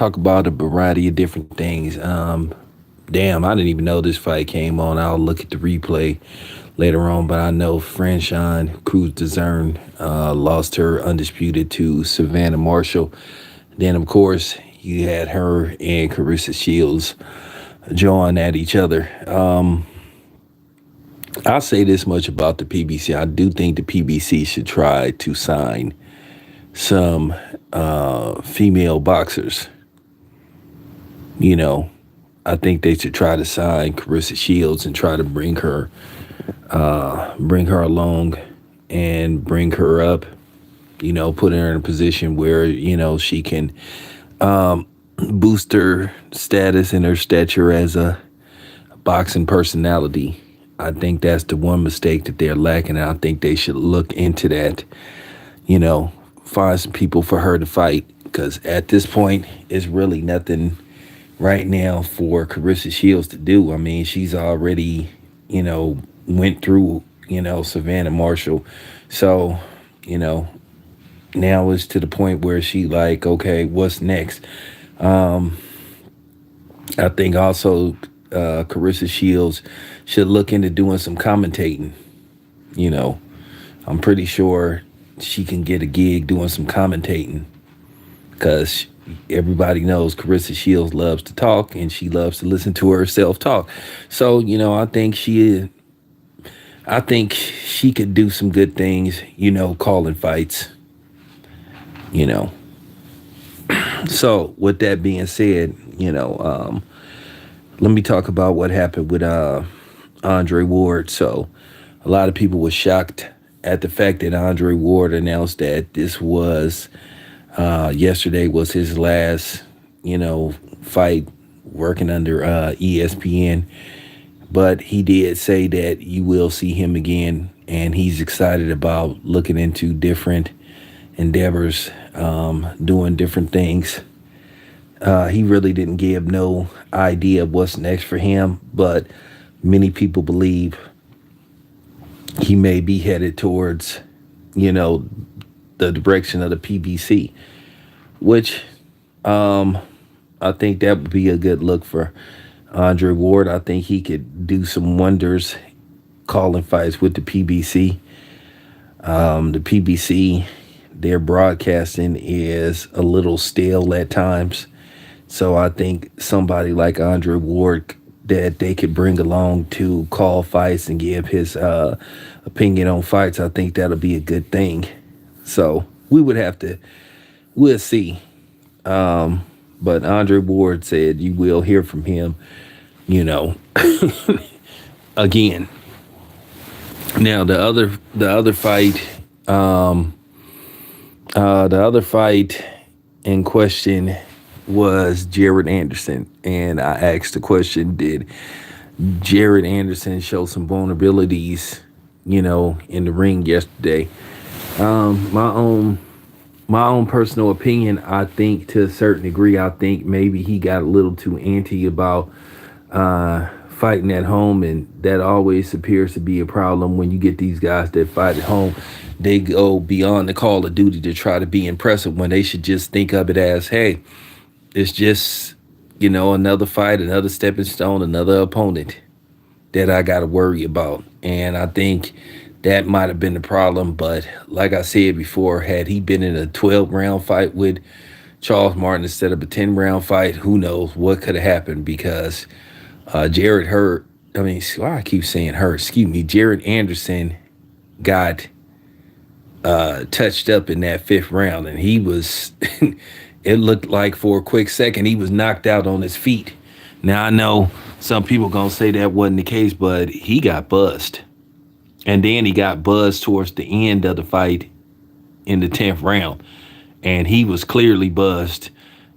talk about a variety of different things. Damn, I didn't even know this fight came on. I'll look at the replay later on, but I know Franchon Cruz Dezern lost her undisputed to Savannah Marshall. Then, of course, you had her and Carissa Shields jawing at each other. I'll say this much about the PBC. I do think the PBC should try to sign some female boxers. You know, I think they should try to sign Carissa Shields and try to bring her along and bring her up. You know, put her in a position where she can boost her status and her stature as a boxing personality. I think that's the one mistake that they're lacking, and I think they should look into that. Find some people for her to fight, because at this point, it's really nothing right now for Carissa Shields to do. I mean, she's already, went through, Savannah Marshall. So, now it's to the point where she like, okay, what's next? I think also Carissa Shields should look into doing some commentating. I'm pretty sure she can get a gig doing some commentating, because everybody knows Carissa Shields loves to talk and she loves to listen to herself talk. So, I think she could do some good things, calling fights, So with that being said, let me talk about what happened with Andre Ward. So a lot of people were shocked at the fact that Andre Ward announced that this was yesterday was his last, fight working under ESPN. But he did say that you will see him again, and he's excited about looking into different endeavors, doing different things. He really didn't give no idea of what's next for him, but many people believe he may be headed towards, the direction of the PBC, which I think that would be a good look for Andre Ward. I think he could do some wonders calling fights with the PBC. The PBC, their broadcasting is a little stale at times. So I think somebody like Andre Ward that they could bring along to call fights and give his opinion on fights, I think that'll be a good thing. So we'll see. But Andre Ward said you will hear from him, again. Now the other fight, in question was Jared Anderson, and I asked the question: did Jared Anderson show some vulnerabilities, in the ring yesterday? My own personal opinion, I think to a certain degree, I think maybe he got a little too antsy about fighting at home, and that always appears to be a problem when you get these guys that fight at home. They go beyond the call of duty to try to be impressive when they should just think of it as, hey, it's just, another fight, another stepping stone, another opponent that I got to worry about. And I think that might have been the problem. But like I said before, had he been in a 12-round fight with Charles Martin instead of a 10-round fight, who knows what could have happened, because Jared Anderson got touched up in that 5th round, and he was, it looked like for a quick second he was knocked out on his feet. Now, I know some people going to say that wasn't the case, but he got buzzed. And then he got buzzed towards the end of the fight in the 10th round. And he was clearly buzzed.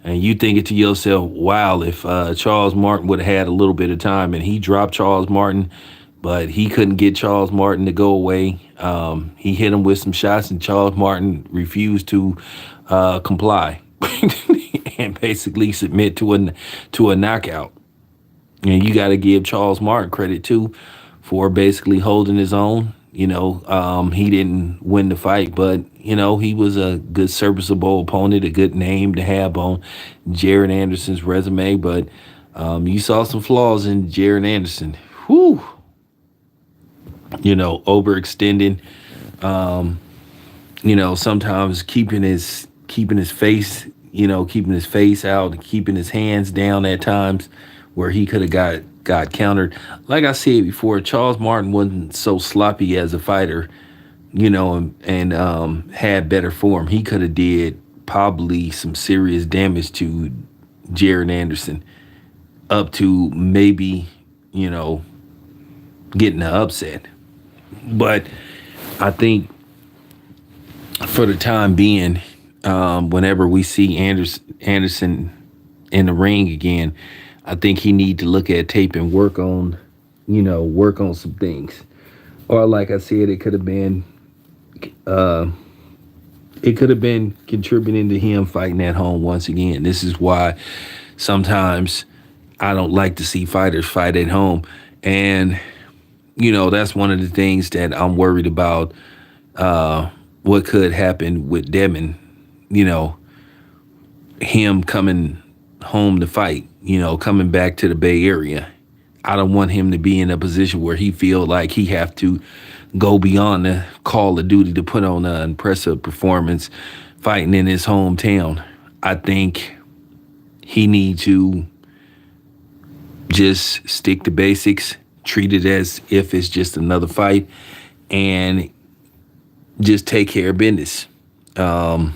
And you thinking to yourself, wow, if Charles Martin would have had a little bit of time, and he dropped Charles Martin, but he couldn't get Charles Martin to go away. He hit him with some shots, and Charles Martin refused to comply and basically submit to a knockout. And you got to give Charles Martin credit, too, for basically holding his own, He didn't win the fight, but he was a good serviceable opponent, a good name to have on Jared Anderson's resume. But you saw some flaws in Jared Anderson. Whew. Overextending. Um, sometimes keeping his face, keeping his face out and keeping his hands down at times where he could have got countered. Like I said before, Charles Martin wasn't so sloppy as a fighter, and had better form. He could have did probably some serious damage to Jared Anderson up to maybe, you know, getting the upset. But I think for the time being, whenever we see Anderson in the ring again, I think he need to look at tape and work on some things. Or like I said, uh, it could have been contributing to him fighting at home once again. This is why sometimes I don't like to see fighters fight at home, and that's one of the things that I'm worried about. What could happen with Devin? You know, him coming home to fight. Coming back to the Bay Area. I don't want him to be in a position where he feel like he have to go beyond the call of duty to put on an impressive performance fighting in his hometown. I think he need to just stick to basics, treat it as if it's just another fight, and just take care of business. Um,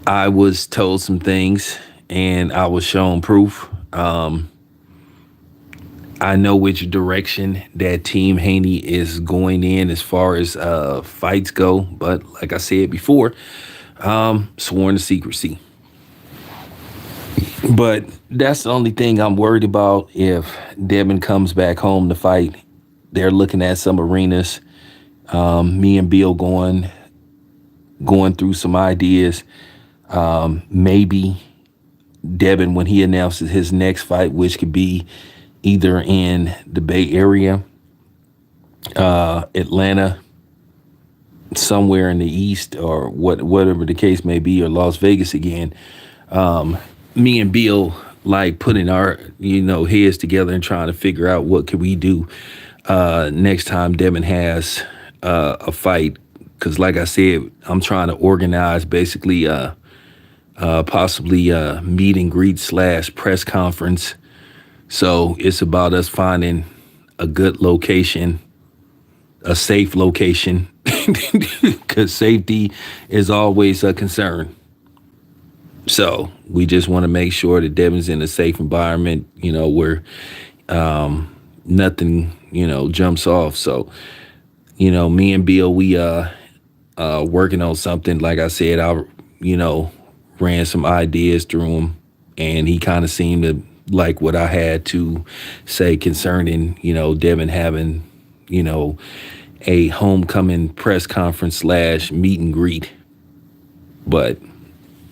I was told some things and I was shown proof. I know which direction that Team Haney is going in as far as fights go, but like I said before, sworn to secrecy. But that's the only thing I'm worried about. If Devin comes back home to fight, they're looking at some arenas. Me and Bill going through some ideas. Maybe Devin, when he announces his next fight, which could be either in the Bay Area, Atlanta, somewhere in the East, or whatever the case may be, or Las Vegas again. Me and Bill like putting our heads together and trying to figure out what could we do next time Devin has a fight. Because like I said, I'm trying to organize basically possibly a meet and greet / press conference. So it's about us finding a good location, a safe location, because safety is always a concern. So we just want to make sure that Devin's in a safe environment, where nothing, jumps off. So, me and Bill, we working on something. Like I said, you know, ran some ideas through him, and he kind of seemed to like what I had to say concerning, Devin having, you know, a homecoming press conference / meet and greet. But,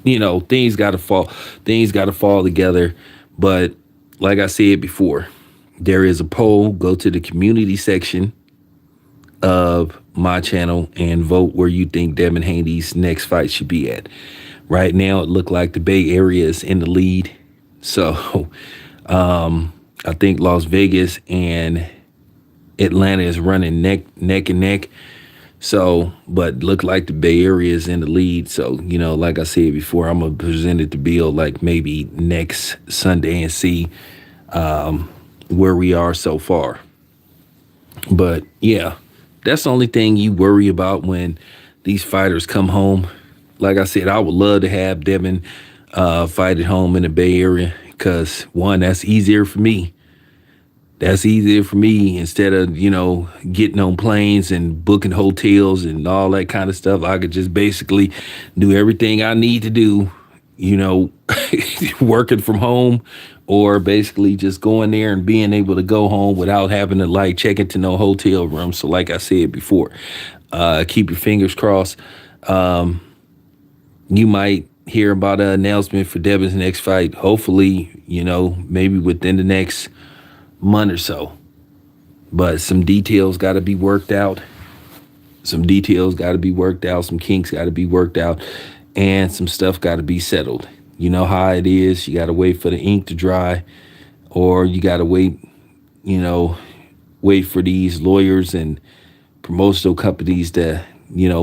things gotta fall together. But like I said before, there is a poll. Go to the community section of my channel and vote where you think Devin Haney's next fight should be at. Right now, it looked like the Bay Area is in the lead. So I think Las Vegas and Atlanta is running neck and neck. So, but look like the Bay Area is in the lead. So, like I said before, I'm gonna present it to Bill like maybe next Sunday and see where we are so far. But yeah, that's the only thing you worry about when these fighters come home. Like I said, I would love to have Devin fight at home in the Bay Area because one, that's easier for me. That's easier for me instead of, getting on planes and booking hotels and all that kind of stuff. I could just basically do everything I need to do, working from home, or basically just going there and being able to go home without having to like check into no hotel room. So like I said before, keep your fingers crossed. You might hear about an announcement for Devin's next fight. Hopefully, maybe within the next month or so. but some details got to be worked out. Some details got to be worked out. Some kinks got to be worked out, and some stuff got to be settled. You know how it is. You got to wait for the ink to dry, or you got to wait. You know, wait for these lawyers and promotional companies to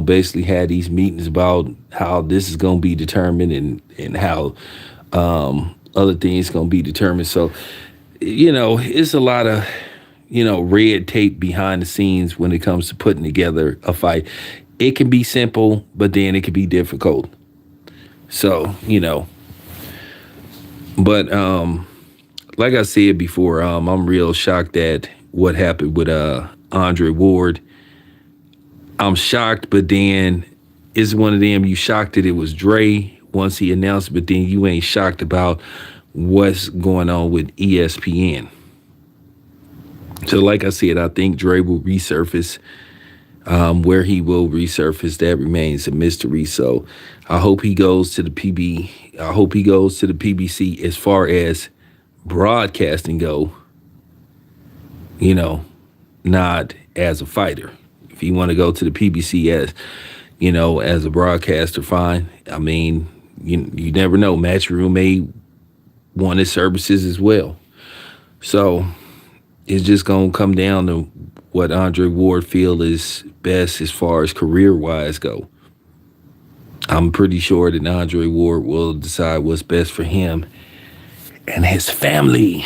basically had these meetings about how this is going to be determined and how other things going to be determined. So it's a lot of red tape behind the scenes when it comes to putting together a fight. It can be simple, but then it can be difficult. So but like I said before, I'm real shocked at what happened with Andre Ward. I'm shocked, but then it's one of them, you shocked that it was Dre once he announced, but then you ain't shocked about what's going on with ESPN. So like I said, I think Dre will resurface. Where he will resurface, that remains a mystery. So I hope he goes to the PB. I hope he goes to the PBC as far as broadcasting go. Not as a fighter. If you want to go to the PBC as a broadcaster, fine. I mean, you never know. Matchroom may want his services as well. So it's just gonna come down to what Andre Ward feel is best as far as career-wise go. I'm pretty sure that Andre Ward will decide what's best for him and his family.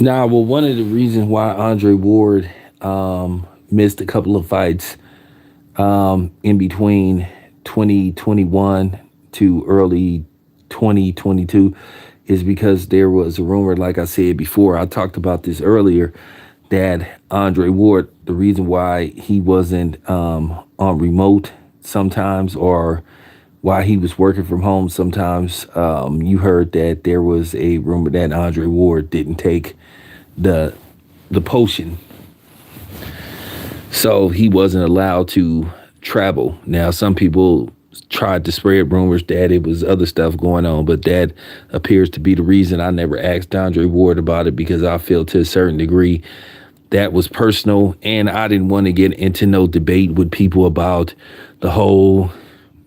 Nah, well, one of the reasons why Andre Ward missed a couple of fights in between 2021 to early 2022 is because there was a rumor, like I said before, I talked about this earlier, that Andre Ward, the reason why he wasn't on remote sometimes or why he was working from home sometimes, you heard that there was a rumor that Andre Ward didn't take the potion, so he wasn't allowed to travel. Now, some people tried to spread rumors that it was other stuff going on, but that appears to be the reason. I never asked Andre Ward about it because I feel to a certain degree that was personal, and I didn't want to get into no debate with people about the whole,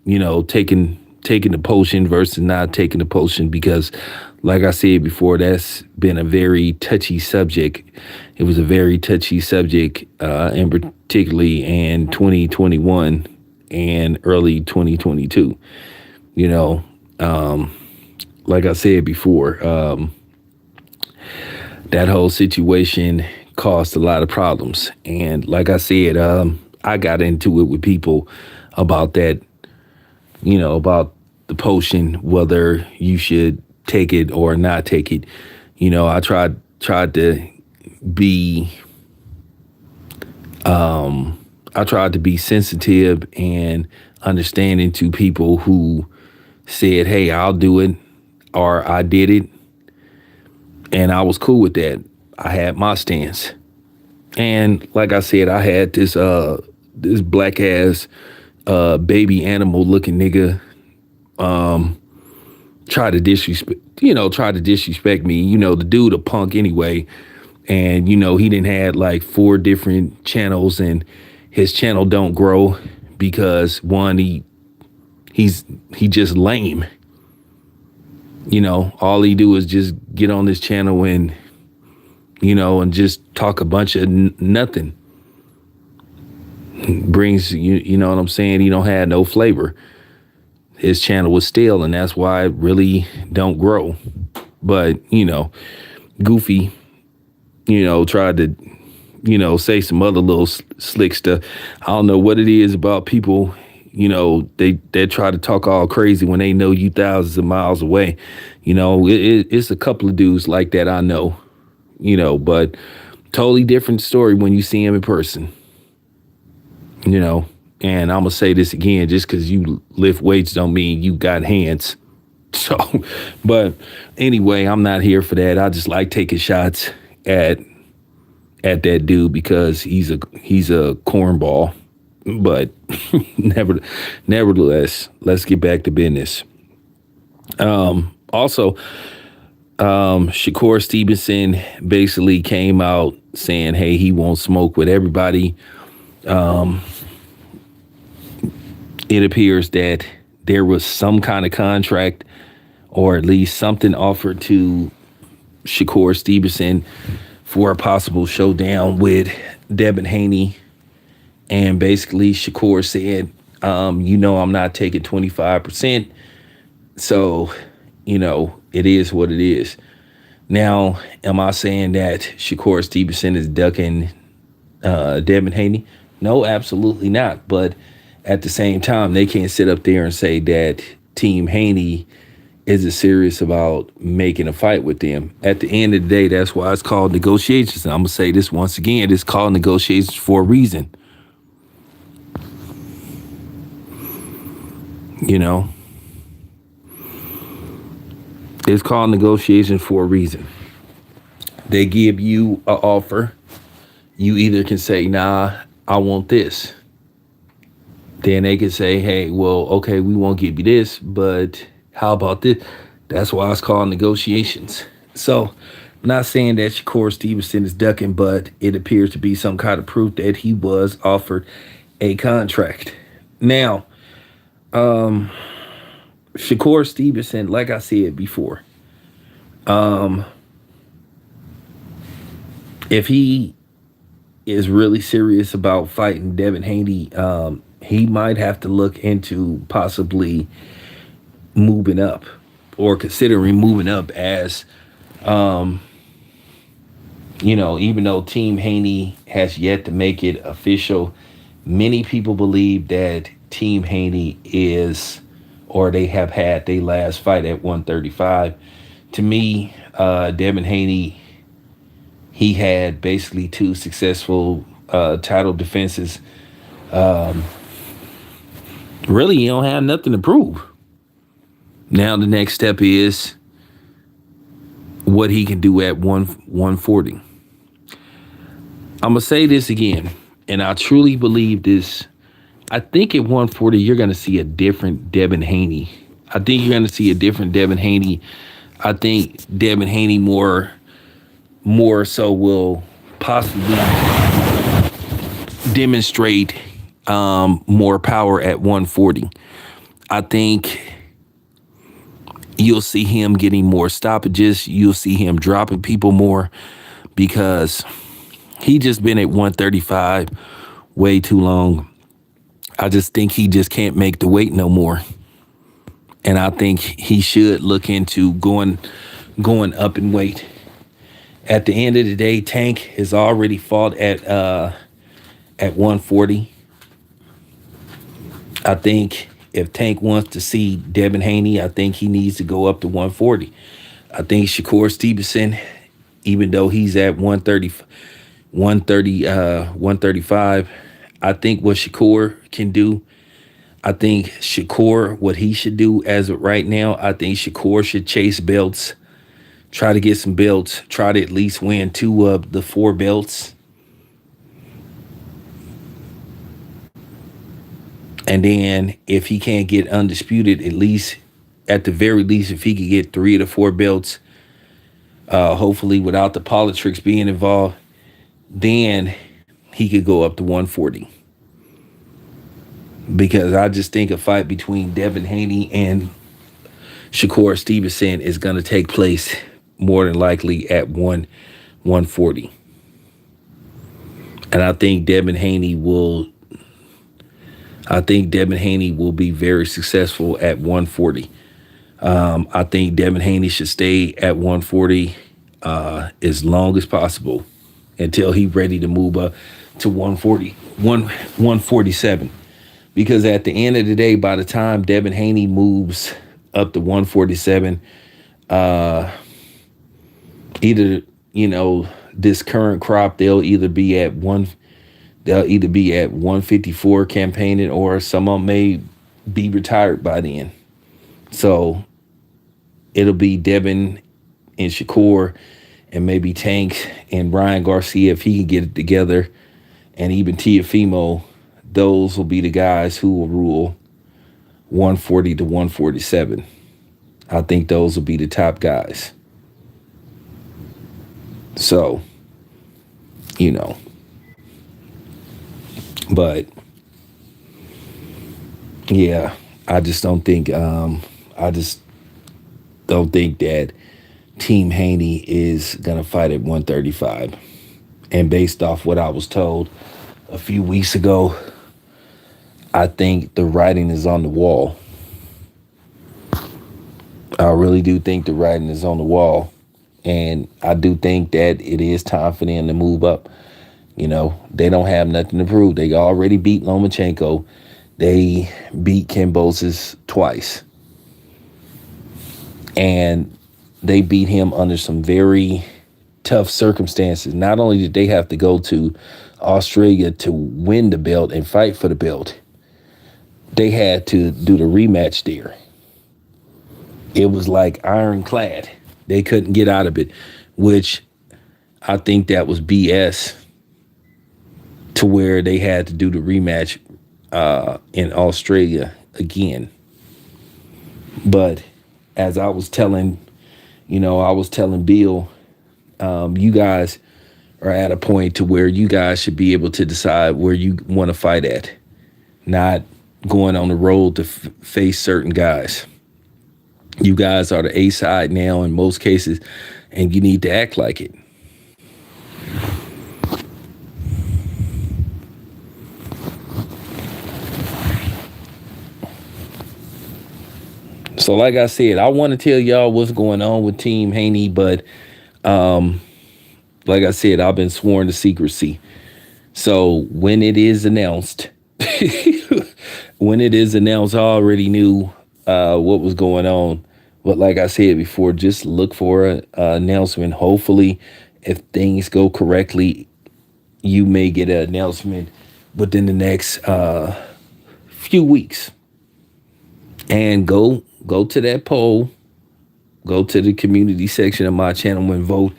taking the potion versus not taking the potion, because like I said before, that's been a very touchy subject. It was a very touchy subject, and particularly in 2021 and early 2022. Like I said before, that whole situation caused a lot of problems. And like I said, I got into it with people about that, about the potion, whether you should take it or not take it. I tried to be I tried to be sensitive and understanding to people who said, hey, I'll do it, or I did it, and I was cool with that. I had my stance. And like I said, I had this black ass baby animal looking nigga try to disrespect me. The dude a punk anyway. And, he didn't had like 4 different channels, and his channel don't grow because one, he's just lame. All he do is just get on this channel and, and just talk a bunch of nothing. Brings, you know what I'm saying? He don't have no flavor. His channel was stale, and that's why it really don't grow. But, Goofy, tried to, say some other little slick stuff. I don't know what it is about people, they try to talk all crazy when they know you thousands of miles away. It's a couple of dudes like that I know, but totally different story when you see him in person, And I'm going to say this again, just because you lift weights don't mean you got hands. So, but anyway, I'm not here for that. I just like taking shots at at that dude because he's a cornball. But never, nevertheless, let's get back to business. Also, Shakur Stevenson basically came out saying, "Hey, he won't smoke with everybody." It appears that there was some kind of contract, or at least something offered to Shakur Stevenson for a possible showdown with Devin Haney. And basically, Shakur said, I'm not taking 25%. So, it is what it is. Now, am I saying that Shakur Stevenson is ducking Devin Haney? No, absolutely not. But at the same time, they can't sit up there and say that Team Haney isn't serious about making a fight with them. At the end of the day, that's why it's called negotiations. And I'm going to say this once again, it's called negotiations for a reason. It's called negotiation for a reason. They give you an offer. You either can say, nah, I want this. Then they can say, hey, well, okay, we won't give you this, but how about this? That's why it's called negotiations. So I'm not saying that Shakur Stevenson is ducking, but it appears to be some kind of proof that he was offered a contract. Now, Shakur Stevenson, like I said before, if he is really serious about fighting Devin Haney, he might have to look into possibly moving up or considering moving up as, even though Team Haney has yet to make it official, many people believe that Team Haney is, or they have had their last fight at 135. To me, Devin Haney, he had basically two successful title defenses. Really, you don't have nothing to prove. Now the next step is what he can do at 140. I'm going to say this again, and I truly believe this. I think at 140, you're going to see a different Devin Haney. I think you're going to see a different Devin Haney. I think Devin Haney more so will possibly demonstrate more power at 140. I think you'll see him getting more stoppages. You'll see him dropping people more because he just been at 135 way too long. I just think he just can't make the weight no more. And I think he should look into going up in weight. At the end of the day, Tank has already fought at 140. I think if Tank wants to see Devin Haney, I think he needs to go up to 140. I think Shakur Stevenson, even though he's at 135, I think what Shakur can do, I think Shakur, what he should do as of right now, I think Shakur should chase belts, try to get some belts, try to at least win 2 of the 4 belts. And then if he can't get undisputed, at the very least, if he could get 3 of the 4 belts, hopefully without the politics being involved, then he could go up to 140. Because I just think a fight between Devin Haney and Shakur Stevenson is going to take place more than likely at 140. And I think Devin Haney will be very successful at 140. I think Devin Haney should stay at 140 as long as possible until he's ready to move up to 147. Because at the end of the day, by the time Devin Haney moves up to 147, either, this current crop, they'll either be at 154 campaigning, or some of them may be retired by then. So it'll be Devin and Shakur and maybe Tank and Ryan Garcia, if he can get it together, and even Tiafimo, those will be the guys who will rule 140 to 147. I think those will be the top guys. So, you know, but yeah, I just don't think. I just don't think that Team Haney is gonna fight at 135. And based off what I was told a few weeks ago, I think the writing is on the wall. I really do think the writing is on the wall. And I do think that it is time for them to move up. You know, they don't have nothing to prove. They already beat Lomachenko. They beat Kambosos twice. And they beat him under some very tough circumstances. Not only did they have to go to Australia to win the belt and fight for the belt, they had to do the rematch there. It was like ironclad. They couldn't get out of it, which I think that was BS, to where they had to do the rematch in Australia again. But as I was telling, I was telling Bill, you guys are at a point to where you guys should be able to decide where you want to fight at, not going on the road to face certain guys. You guys are the A side now in most cases, and you need to act like it. So like I said, I want to tell y'all what's going on with Team Haney, but like I said, I've been sworn to secrecy. So when it is announced, I already knew what was going on. But like I said before, just look for an announcement. Hopefully, if things go correctly, you may get an announcement within the next few weeks. And go to that poll. Go to the community section of my channel and vote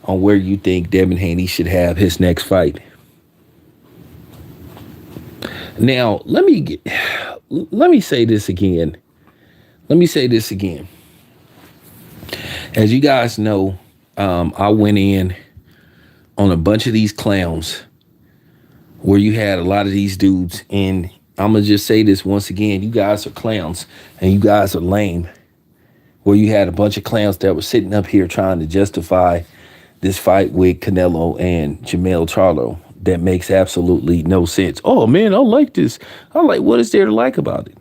on where you think Devin Haney should have his next fight. Now, let me say this again. As you guys know, I went in on a bunch of these clowns where you had a lot of these dudes, and I'm going to just say this once again. You guys are clowns and you guys are lame. Where you had a bunch of clowns that were sitting up here trying to justify this fight with Canelo and Jermell Charlo that makes absolutely no sense. Oh, man, I like this. I'm like, what is there to like about it?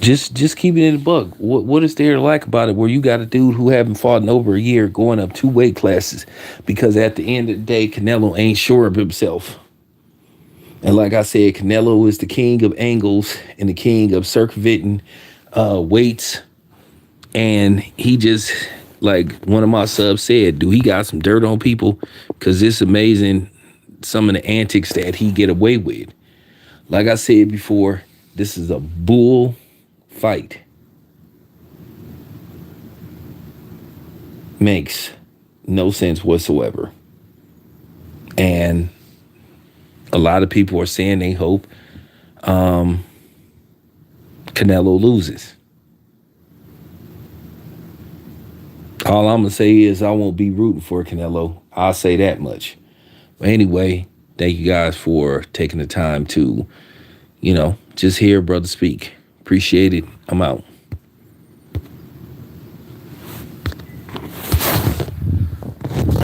Just keeping it a bug. What is there to like about it where you got a dude who haven't fought in over a year going up 2 weight classes? Because at the end of the day, Canelo ain't sure of himself. And like I said, Canelo is the king of angles and the king of circumventing weights. And he just, like one of my subs said, do he got some dirt on people? Because it's amazing some of the antics that he get away with. Like I said before, this is a bull fight. Makes no sense whatsoever. And a lot of people are saying they hope Canelo loses. All I'm going to say is I won't be rooting for Canelo. I'll say that much. But anyway, thank you guys for taking the time to, just hear brother speak. Appreciate it. I'm out.